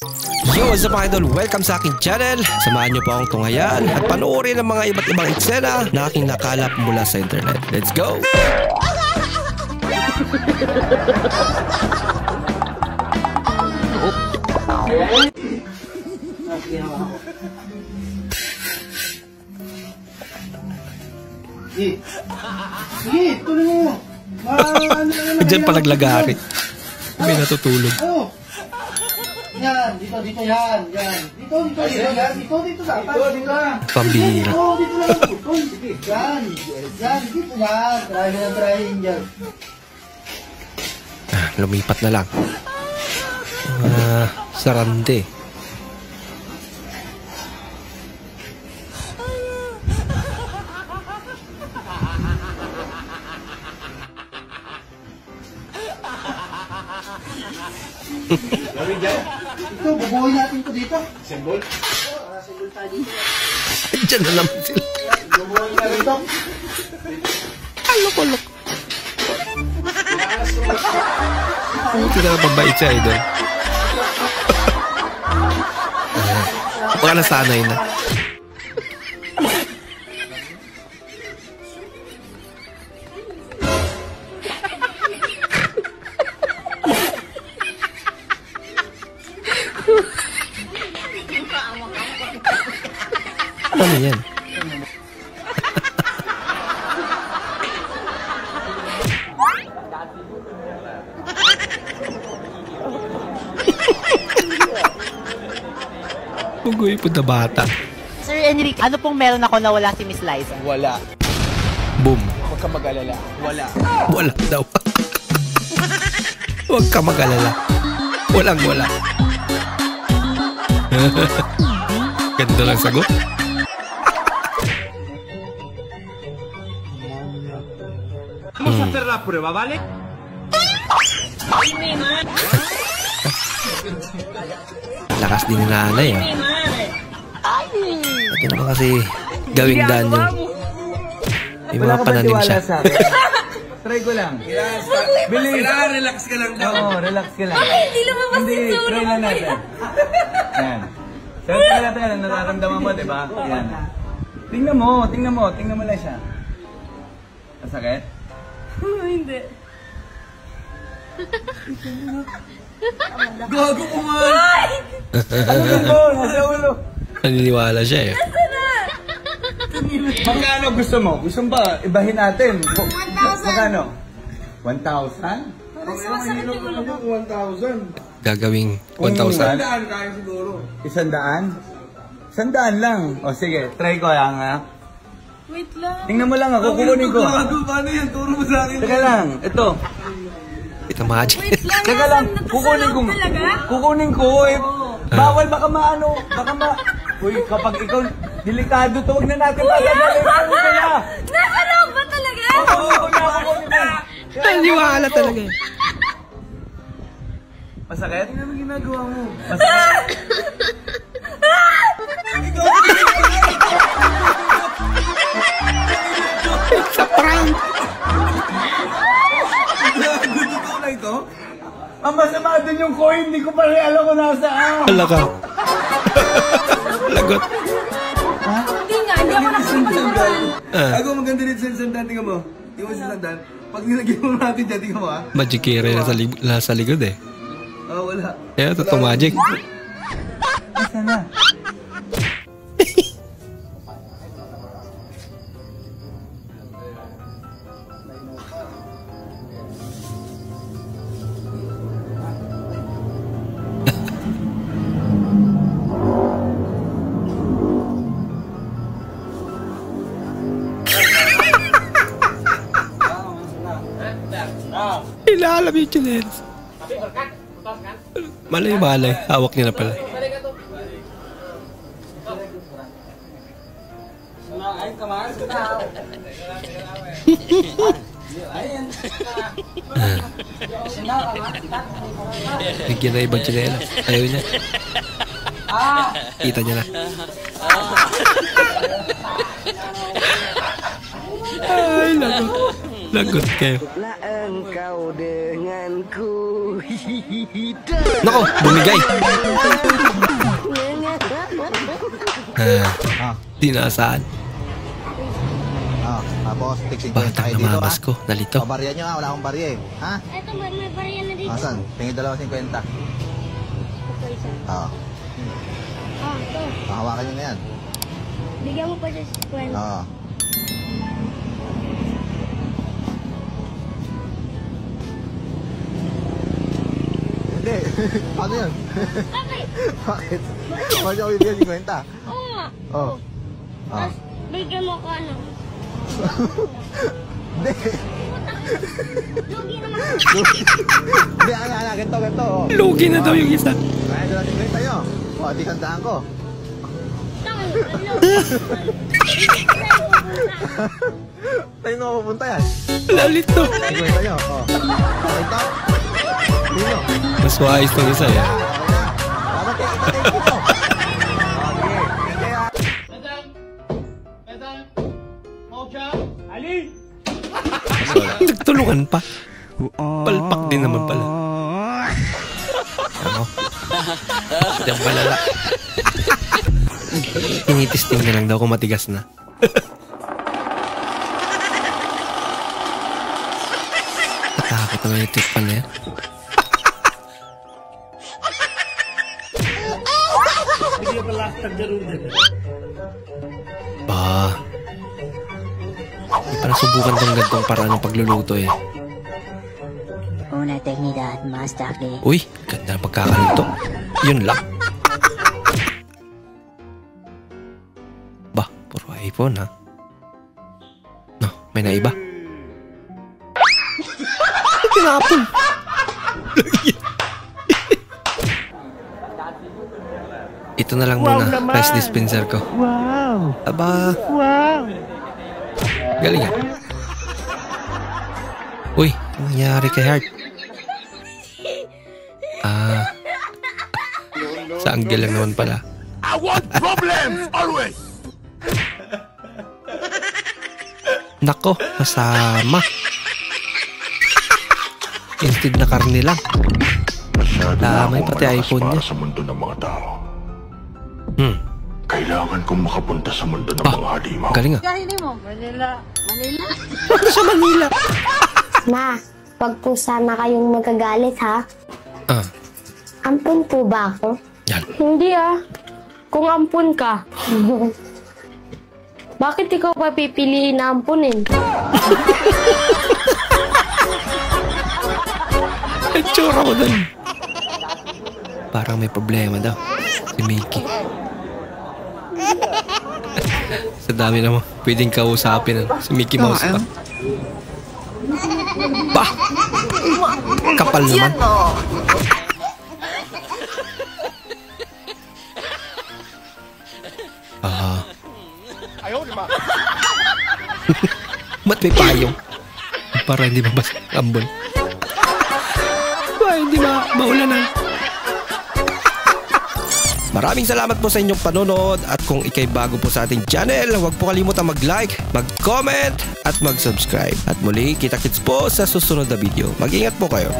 Yo, what's up mga idol? Welcome sa aking channel. Samahan niyo po akong tunghayan at panoorin ang mga iba't ibang eksena na aking nakalap mula sa internet. Let's go! Sige, tuloy mo. Diyan palaglagari. May natutulog. Yan, dito yan, yan. Dito dapat. Pambihira. Dito lang. Sige, yan, dito yan. Try yan. Lumipat na lang. Sarante. Ito, bubuhay natin ito dito. Symbol? Symbol tayo dito. Diyan na naman sila. Bubuhay natin ito. Alok. Buti na mabait siya, idol. Baka nasanay na. Ano yan? Bugoy po na bata. Sir Enrique, ano pong meron ako na wala si Miss Liza? Wala. Boom. Huwag ka mag-alala. Wala. Wala daw. Huwag ka mag-alala. Walang-wala. Ganda lang sagot. Vamos a hacer la prueba, ¿vale? Lakas din ni nanay, ah. Ito naman kasi gawing daan yun. May mga pananim siya. Try ko lang. Bilis. Relax ka lang daw. Oo, relax ka lang. Hindi lumabas yung tsura. Try lang natin. Yan. Sabi ka natin, ano nararamdaman mo, diba? Yan. Tingnan mo lang siya. Masakit? Hindi. Gago ko nga! Nasa ulo. Naniniwala siya, eh. Magkano gusto mo? Gusto mo ba ibahin natin? 1,000. Magkano? 1,000? Mas masakit yung ulo ko. 1,000. Gagawing 1,000. 100 kaya siguro. 100? 100 lang. O sige, try ko lang ha. Wait lang. Tingnan mo lang ako, kukunin ko. Paano yan? Turo mo sa akin. Teka lang, ito. Ito magic. Wait lang. Teka lang, kukunin ko. Talaga? Kukunin ko eh. Bawal, baka maano, Uy, kapag ikaw, delikado to, huwag na natin pagagalin. Nakalawag ba talaga? Oo, kukunin ko. Naniniwala talaga, eh. Masakit? Ano naman ginagawa mo? It's a prank! Gusto na ito? Ang masama din yung coin, hindi ko pa rin alam kung nasaan. Hala ka. Lagot. Hindi nga, hindi ako nakapagpapagpapal. Ako maganda rin sa sandan. Tingnan mo. Tingnan mo sa sandan. Pag nilagyan mo natin dyan, tingnan mo ha. Magic carry na sa likod, eh. Wala. Kaya ito magic. Asa na? Ilalam yung chinelas. Malay. Hawak niya na pala. Bigyan na ibang chinelas. Ayaw niya. Kita niya na. Ay, lagot. Lagot kayo. Lah engkau denganku. Nako, bumigay. Di nasaan. Tapos, tig 50 Batang kayo dito, namamas ko. Nalito. O, barya nyo, wala akong barya eh. Ha? Eto, may barya na dito. Asan? Tingin 2.50. Ito isa. Oo. Ito. Hawakan nyo na yan. Bigyan mo pa siya sa 50. Oo. Hindi. Paano yun? Bakit? Bakit? Bakit ako bibigyan 50? Oo nga. Oo. Tapos, bigyan mo ko ano. Hindi. Lugi naman. Hindi, ganito. Oh. Lugi na daw yung isa. Kaya doon natin kwenta nyo. O, di sandaan ko. Tangin, ano? Tayo nga pupunta yan. Lalito. Di kwenta nyo. O. Kwenta. Dino. Mas wais tong isa yan. Okay na. Dapat kayo kita tayo dito. Nagtulungan pa. Palpak din naman pala. Ano? Diyan palala. Tinitisting na lang daw kung matigas na. Natakot naman yung tikpan na yan. Hindi pa nasubukan tong gantong paraan ng pagluluto eh. Una teknidad, mas takli. Uy, ganda ng pagkakaluto. Yun lang. Bah, puro iPhone ha. No, may naiba. Tinapon. Ito na lang muna, rice dispenser ko. Wow! Aba! Wow! Galing ah. Uy, ano nangyari kay Heart? Sa angle lang naman pala. I want problems always. Nako, masama. Instead na karne lang. Damay pati iPhone niya. Sa mundo ng mga tao. Kailangan kong makapunta sa mundo ng mga halimaw. Galing ah. Kahini mo, Manila. Manila? Ano sa Manila? Ma, wag po sana kayong magagalit ha. Ampun po ba ako? Yan. Hindi ah. Kung ampun ka. Bakit ikaw pa pipiliin na ampunin? Itsura mo dun. Parang may problema daw. Si Mickey. Sa dami naman pwedeng kausapin si Mickey Mouse pa. Bah! Kapal naman. Ba't may payong? Para hindi mabasa ang ambon. Ba, hindi maulanan. Maraming salamat po sa inyong panonood at kung ikay bago po sa ating channel, huwag po kalimutan mag-like, mag-comment at mag-subscribe. At muli, kita-kits po sa susunod na video. Mag-ingat po kayo.